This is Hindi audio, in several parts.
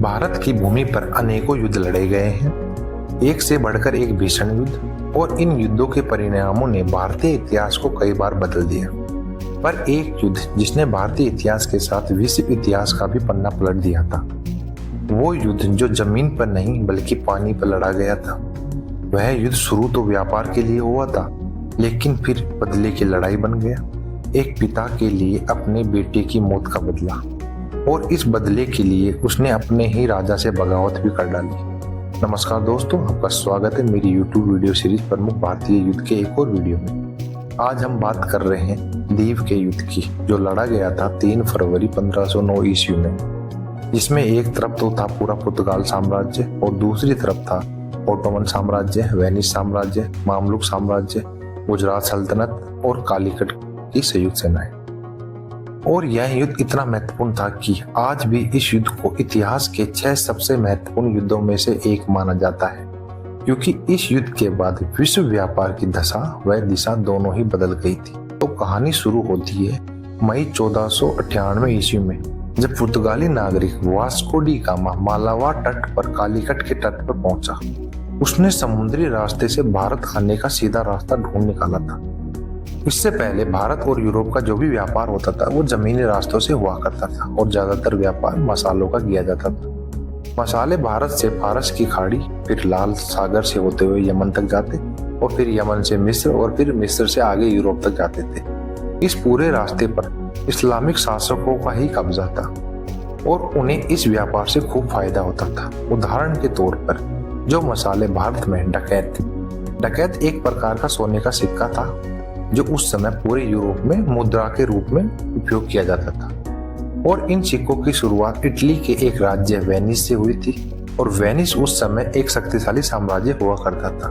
भारत की भूमि पर अनेकों युद्ध लड़े गए हैं, एक से बढ़कर एक भीषण युद्ध, और इन युद्धों के परिणामों ने भारतीय इतिहास को कई बार बदल दिया। पर एक युद्ध जिसने भारतीय इतिहास के साथ विश्व इतिहास का भी पन्ना पलट दिया था, वो युद्ध जो जमीन पर नहीं बल्कि पानी पर लड़ा गया था। वह युद्ध शुरू तो व्यापार के लिए हुआ था, लेकिन फिर बदले की लड़ाई बन गया। एक पिता के लिए अपने बेटे की मौत का बदला, और इस बदले के लिए उसने अपने ही राजा से बगावत भी कर डाली। नमस्कार दोस्तों, आपका स्वागत है मेरी YouTube वीडियो सीरीज प्रमुख भारतीय युद्ध के एक और वीडियो में। आज हम बात कर रहे हैं दीव के युद्ध की, जो लड़ा गया था 3 फरवरी 1509 ईस्वी में, जिसमें एक तरफ तो था पूरा पुर्तगाल साम्राज्य और दूसरी तरफ था ओटोमन साम्राज्य, वेनिस साम्राज्य, मामलुक साम्राज्य, गुजरात सल्तनत और कालीकट की संयुक्त सेनाएं। और यह युद्ध इतना महत्वपूर्ण था कि आज भी इस युद्ध को इतिहास के 6 सबसे महत्वपूर्ण युद्धों में से एक माना जाता है, क्योंकि इस युद्ध के बाद विश्व व्यापार की दशा व दिशा दोनों ही बदल गई थी। तो कहानी शुरू होती है मई 1498 ईस्वी में, जब पुर्तगाली नागरिक वास्को डी गामा मालाबार तट पर कालीकट के तट पर पहुंचा। उसने समुद्री रास्ते से भारत आने का सीधा रास्ता ढूंढ निकाला था। इससे पहले भारत और यूरोप का जो भी व्यापार होता था वो जमीनी रास्तों से हुआ करता था, और ज्यादातर व्यापार मसालों का किया जाता था। मसाले भारत से फारस की खाड़ी, फिर लाल सागर से होते हुए यमन तक जाते, और फिर यमन से मिस्र, और फिर मिस्र से आगे यूरोप तक जाते थे। इस पूरे रास्ते पर इस्लामिक शासकों का ही कब्जा था, और उन्हें इस व्यापार से खूब फायदा होता था। उदाहरण के तौर पर जो मसाले भारत में डकैत एक प्रकार का सोने का सिक्का था, जो उस समय पूरे यूरोप में मुद्रा के रूप में उपयोग किया जाता था। और इन सिक्कों की शुरुआत इटली के एक राज्य वेनिस से हुई थी, और वेनिस उस समय एक शक्तिशाली साम्राज्य हुआ करता था,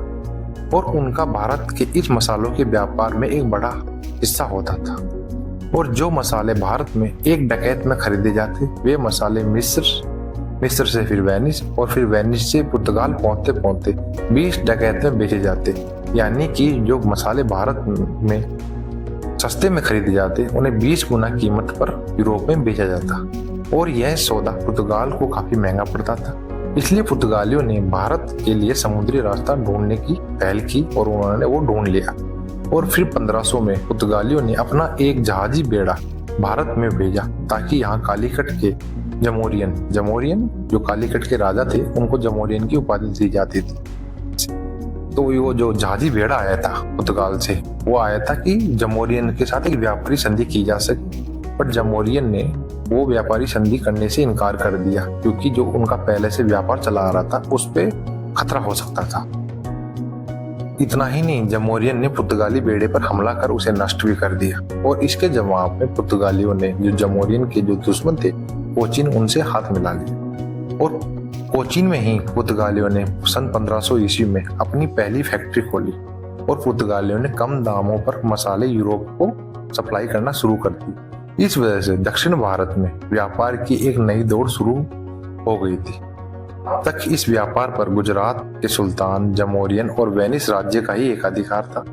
और उनका भारत के इस मसालों के व्यापार में एक बड़ा हिस्सा होता था। और जो मसाले भारत में एक डकैत में खरीदे जाते, वे मसाले मिस्र से फिर वेनिस, और फिर वेनिस से पुर्तगाल पहुंचते पहुंचते 20 डकैत में बेचे जाते। यानी कि जो मसाले भारत में सस्ते में खरीदे जाते, उन्हें 20 गुना कीमत पर यूरोप में बेचा जाता। और यह सौदा पुर्तगाल को काफी महंगा पड़ता था, इसलिए पुर्तगालियों ने भारत के लिए समुद्री रास्ता ढूंढने की पहल की, और उन्होंने वो ढूंढ लिया। और फिर 1500 में पुर्तगालियों ने अपना एक जहाजी बेड़ा भारत में भेजा, ताकि यहाँ कालीकट के जमोरियन जो कालीकट के राजा थे, उनको जमोरियन की उपाधि दी जाती थी। तो वो जो जहाजी बेड़ा आया था पुर्तगाल से, वो आया था कि जमोरियन के साथ एक व्यापारी संधि की जा सके, पर जमोरियन ने वो व्यापारी संधि करने से इनकार कर दिया, क्योंकि जो उनका पहले से व्यापार चला आ रहा था उस पे खतरा हो सकता था। इतना ही नहीं, जमोरियन ने पुर्तगाली बेड़े पर हमला कर उसे नष्ट भी कर दिया, और इसके जवाब में पुर्तगालियों ने जो जमोरियन के जो दुश्मन थे कोचिन, उनसे हाथ मिला लिया। और कोचीन में ही पुर्तगालियों ने सन 1500 ईस्वी में अपनी पहली फैक्ट्री खोली, और पुर्तगालियों ने कम दामों पर मसाले यूरोप को सप्लाई करना शुरू कर दी। इस वजह से दक्षिण भारत में व्यापार की एक नई दौड़ शुरू हो गई थी। तक इस व्यापार पर गुजरात के सुल्तान, जमोरियन और वेनिस राज्य का ही एकाधिकार था,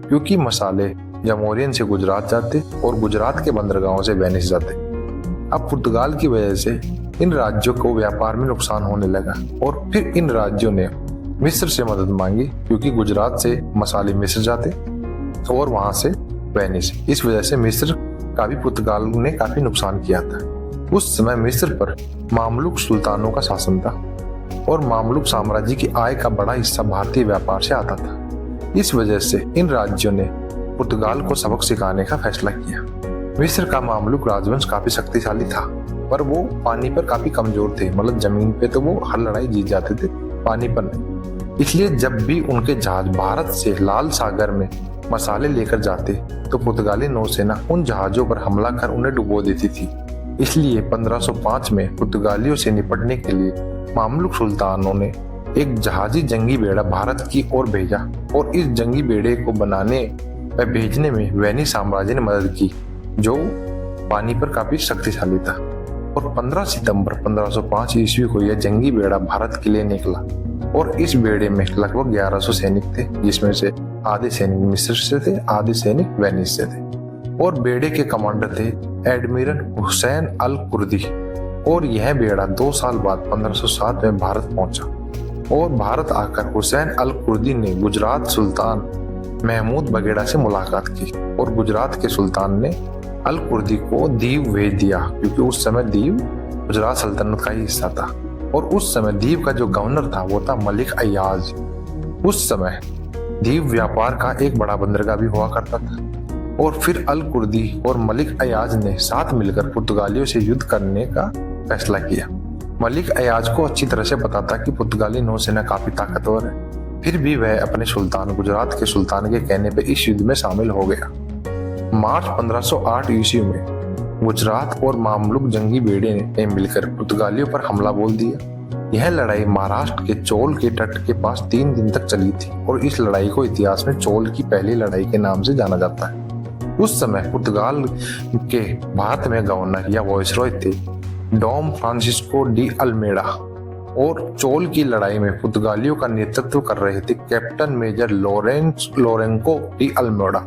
क्योंकि मसाले जमोरियन से गुजरात जाते और गुजरात के बंदरगाहों से वेनिस जाते। अब पुर्तगाल की वजह से इन राज्यों को व्यापार में नुकसान होने लगा, और फिर इन राज्यों ने मिस्र से मदद मांगी, क्योंकि गुजरात से मसाले मिस्र जाते और वहां से वेनिस। इस वजह से मिस्र का भी पुर्तगाल ने काफी नुकसान किया था। उस समय मिस्र पर मामलुक सुल्तानों का शासन था, और मामलुक साम्राज्य की आय का बड़ा हिस्सा भारतीय व्यापार से आता था। इस वजह से इन राज्यों ने पुर्तगाल को सबक सिखाने का फैसला किया। मिस्र का मामलुक राजवंश काफी शक्तिशाली था, पर वो पानी पर काफी कमजोर थे। मतलब जमीन पे तो वो हर लड़ाई जीत जाते थे, पानी पर नहीं। इसलिए जब भी उनके जहाज भारत से लाल सागर में मसाले लेकर जाते, तो पुर्तगाली नौसेना उन जहाजों पर हमला कर उन्हें डुबो देती थी। इसलिए 1505 में पुर्तगालियों से निपटने के लिए मामलुक सुल्तानों ने एक जहाजी जंगी बेड़ा भारत की ओर भेजा, और इस जंगी बेड़े को बनाने व भेजने में वेनिस साम्राज्य ने मदद की, जो पानी पर काफी शक्तिशाली था। और 15 सितंबर 1505 ईस्वी को यह जंगी बेड़ा भारत के लिए निकला, और इस बेड़े में लगभग 1100 सैनिक थे, जिसमें से आधे सैनिक मिस्र से थे, आधे सैनिक वेनिस से थे। और बेड़े के कमांडर थे एडमिरल हुसैन अल कुर्दी, और यह बेड़ा 2 साल बाद 1507 में भारत पहुंचा और भारत आकर हुसैन अल कुर्दी ने गुजरात सुल्तान महमूद बगेड़ा से मुलाकात की और गुजरात के सुल्तान ने अल कुर्दी को दीव भेज दिया, क्योंकि उस समय दीव गुजरात सल्तनत का ही हिस्सा था और उस समय दीव का जो गवर्नर था वो था मलिक अयाज। उस समय दीव व्यापार का एक बड़ा बंदरगाह भी हुआ करता था और फिर अल कुर्दी और मलिक अयाज ने साथ मिलकर पुर्तगालियों से युद्ध करने का फैसला किया। मलिक अयाज को अच्छी तरह से पता था कि पुर्तगाली नौसेना काफी ताकतवर है, फिर भी वह अपने सुल्तान गुजरात के सुल्तान के कहने पर इस युद्ध में शामिल हो गया। मार्च 1508 ईस्वी में गुजरात और मामलुक जंगी बेड़े ने मिलकर पुर्तगालियों पर हमला बोल दिया। यह लड़ाई महाराष्ट्र के चोल के तट के पास 3 दिन तक चली थी और इस लड़ाई को इतिहास में चोल की पहली लड़ाई के नाम से जाना जाता है। उस समय पुर्तगाल के भारत में गवर्नर या वायसरॉय थे डॉम फ्रांसिस्को डी अल्मेडा और चोल की लड़ाई में पुर्तगालियों का नेतृत्व कर रहे थे captain major Lourenco de Almeida.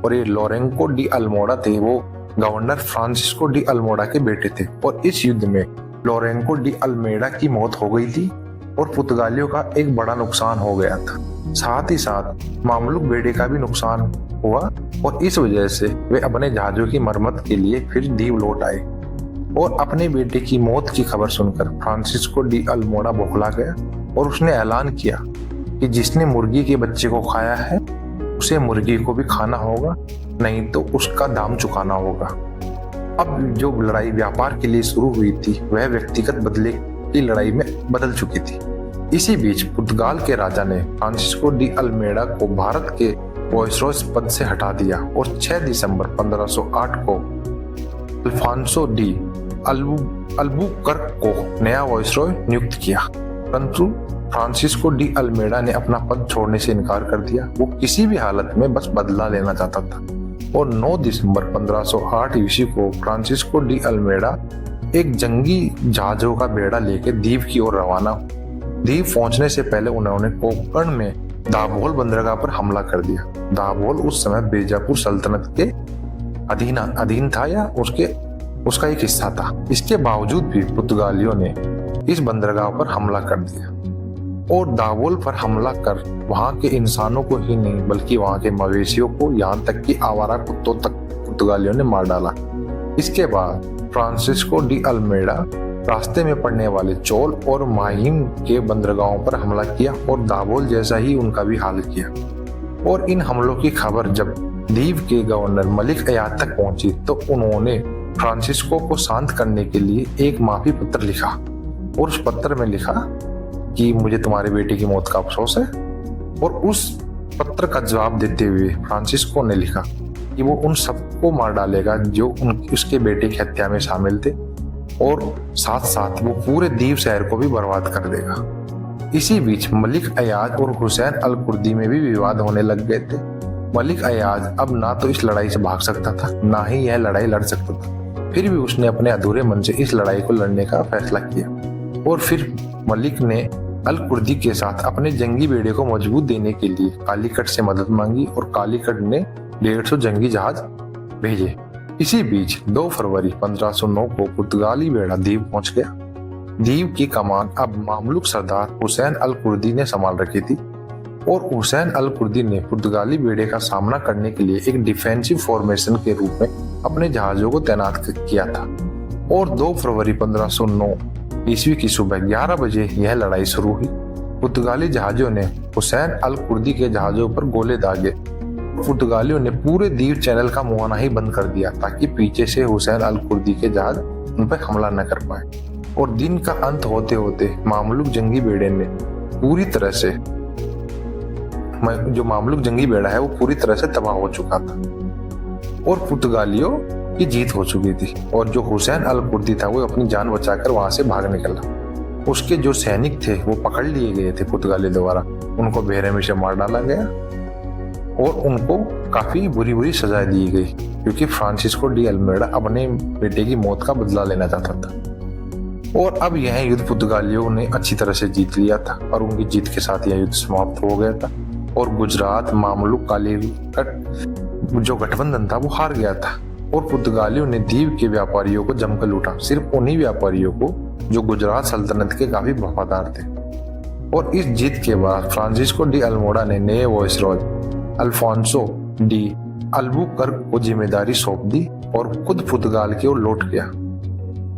और ये लोरेंको डी अल्मोडा थे वो गवर्नर फ्रांसिस्को डी अल्मोडा के बेटे थे और इस युद्ध में लोरेंको डी अल्मेडा की मौत हो गई थी और पुर्तगालियों का एक बड़ा नुकसान हो गया था। साथ ही साथ मामलुक बेड़े का भी नुकसान हुआ और इस वजह से वे अपने जहाजों की मरम्मत के लिए फिर दीव लौट आए और अपने बेटे की मौत की खबर सुनकर फ्रांसिस्को डी अल्मोडा बौखला गया और उसने ऐलान किया कि जिसने मुर्गी के बच्चे को खाया है उसे मुर्गी को भी खाना होगा, नहीं तो उसका दाम चुकाना होगा। अब जो लड़ाई व्यापार के लिए शुरू हुई थी वह व्यक्तिगत बदले की लड़ाई में बदल चुकी थी। इसी बीच पुर्तगाल के राजा ने फ्रांसिस्को डी अल्मेडा को भारत के वायसरॉय पद से हटा दिया और 6 दिसंबर 1508 को अल्फांसो डी अल्बुकर्क को नया वायसरॉय नियुक्त किया, परंतु फ्रांसिस्को डी अल्मेडा ने अपना पद छोड़ने से इनकार कर दिया। वो किसी भी हालत में बस बदला लेना चाहता था और 9 दिसंबर 1508 ईस्वी को फ्रांसिस्को डी अल्मेडा एक जंगी जहाजों का बेड़ा लेकर दीव की ओर रवाना। दीव पहुंचने से पहले उन्होंने कोंकण में दाभोल बंदरगाह पर हमला कर दिया। दाभोल उस समय बीजापुर सल्तनत के अधीन था या उसका एक हिस्सा था। इसके बावजूद भी पुर्तगालियों ने इस बंदरगाह पर हमला कर दिया और दाभोल पर हमला कर वहां के इंसानों को ही नहीं बल्कि वहां के मवेशियों को, यहाँ तक कि आवारा कुत्तों तक पुर्तगालियों ने मार डाला। इसके बाद फ्रांसिस्को डी अल्मेडा रास्ते में पड़ने वाले चोल और माहिम के बंदरगाहों पर हमला किया और दाभोल जैसा ही उनका भी हाल किया। और इन हमलों की खबर जब दीव के गवर्नर मलिक अयाज तक पहुंची तो उन्होंने फ्रांसिस्को को शांत करने के लिए एक माफी पत्र लिखा और उस पत्र में लिखा कि मुझे तुम्हारे बेटे की मौत का अफसोस है। और उस पत्र का जवाब देते हुए फ्रांसिस्को ने लिखा कि वो उन सबको मार डालेगा जो उसके बेटे की हत्या में शामिल थे और साथ साथ वो पूरे दीव शहर को भी बर्बाद कर देगा। इसी बीच मलिक अयाज और हुसैन अल कुर्दी में भी विवाद होने लग गए थे। मलिक अयाज अब ना तो इस लड़ाई से भाग सकता था ना ही यह लड़ाई लड़ सकता था, फिर भी उसने अपने अधूरे मन से इस लड़ाई को लड़ने का फैसला किया और फिर मलिक ने अल कुर्दी के साथ अपने जंगी बेड़े को मजबूत देने के लिए कालीकट से मदद मांगी और कालीकट ने 150 जंगी जहाज भेजे। इसी बीच 2 फरवरी 1509 को पुर्तगाली बेड़ा दीव पहुंच गया। दीव की कमान अब मामलुक सरदार हुसैन अल कुर्दी ने संभाल रखी थी और हुसैन अल कुर्दी ने पुर्तगाली बेड़े का सामना करने के लिए एक डिफेंसिव फॉर्मेशन के रूप में अपने जहाजों को तैनात किया था। और 2 फरवरी 1509 ईस्वी की सुबह 11 बजे यह लड़ाई शुरू हुई। पुर्तगाली जहाजों ने हुसैन अल कुर्दी के जहाजों पर गोले दागे। पुर्तगालियों ने पूरे दीव चैनल का मुहाना ही बंद कर दिया ताकि पीछे से हुसैन अल कुर्दी के जहाज उन पर हमला न कर पाए। और दिन का अंत होते होते मामलुक जंगी बेड़े ने पूरी तरह से जो मामलुक जंगी बेड़ा है वो पूरी तरह से तबाह हो चुका था और पुर्तगालियों की जीत हो चुकी थी। और जो हुसैन अल कुर्दी था वो अपनी जान बचाकर वहां से भाग निकला। उसके जो सैनिक थे वो पकड़ लिए गए थे पुर्तगाली द्वारा, उनको बेरहमी से मार डाला गया और उनको काफी बुरी बुरी सजा दी गई क्योंकि फ्रांसिस्को डी अल्मेडा अपने बेटे की मौत का बदला लेना चाहता था। और अब यह युद्ध पुर्तगालियों ने अच्छी तरह से जीत लिया था और उनकी जीत के साथ यह युद्ध समाप्त हो गया था और गुजरात मामलुक कालीकट जो गठबंधन था वो हार गया था। और पुर्तगालियों ने द्वीप के व्यापारियों को जमकर लूटा, सिर्फ उन्हीं व्यापारियों को जो गुजरात सल्तनत के काफी वफादार थे। और इस जीत के बाद फ्रांसिस्को डी अल्मोड़ा ने नए वाइसरॉय अल्फोंसो डी अल्बुकर्क को जिम्मेदारी सौंप दी और खुद पुर्तगाल की ओर लौट गया।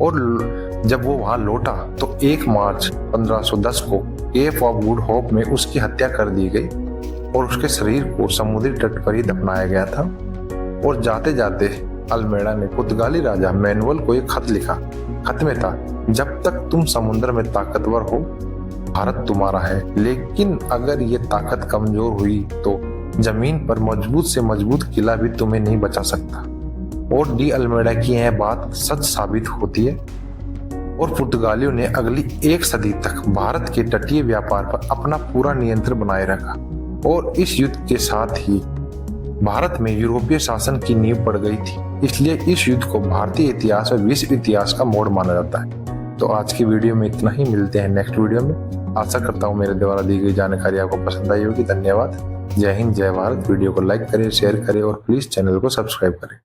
और जब वो वहां लौटा तो 1 मार्च 1510 को केप ऑफ गुड होप में उसकी हत्या कर दी गई और उसके शरीर को समुद्री तट पर ही दफनाया गया था। और जाते जाते अल्मेड़ा ने पुर्तगाली राजा मैनुअल को एक खत लिखा। खत में था, जब तक तुम समुद्र में ताकतवर हो भारत तुम्हारा है, लेकिन अगर ये ताकत कमजोर हुई तो जमीन पर मजबूत से मजबूत किला भी तुम्हें नहीं बचा सकता। और डी अल्मेड़ा की यह बात सच साबित होती है और पुर्तगालियों ने अगली 1 सदी तक भारत के तटीय व्यापार पर अपना पूरा नियंत्रण बनाए रखा। और इस युद्ध के साथ ही भारत में यूरोपीय शासन की नींव पड़ गई थी। इसलिए इस युद्ध को भारतीय इतिहास और विश्व इतिहास का मोड़ माना जाता है। तो आज की वीडियो में इतना ही, मिलते हैं नेक्स्ट वीडियो में। आशा करता हूँ मेरे द्वारा दी गई जानकारी आपको पसंद आई होगी। धन्यवाद। जय हिंद, जय भारत। वीडियो को लाइक करें, शेयर करें और प्लीज चैनल को सब्सक्राइब करें।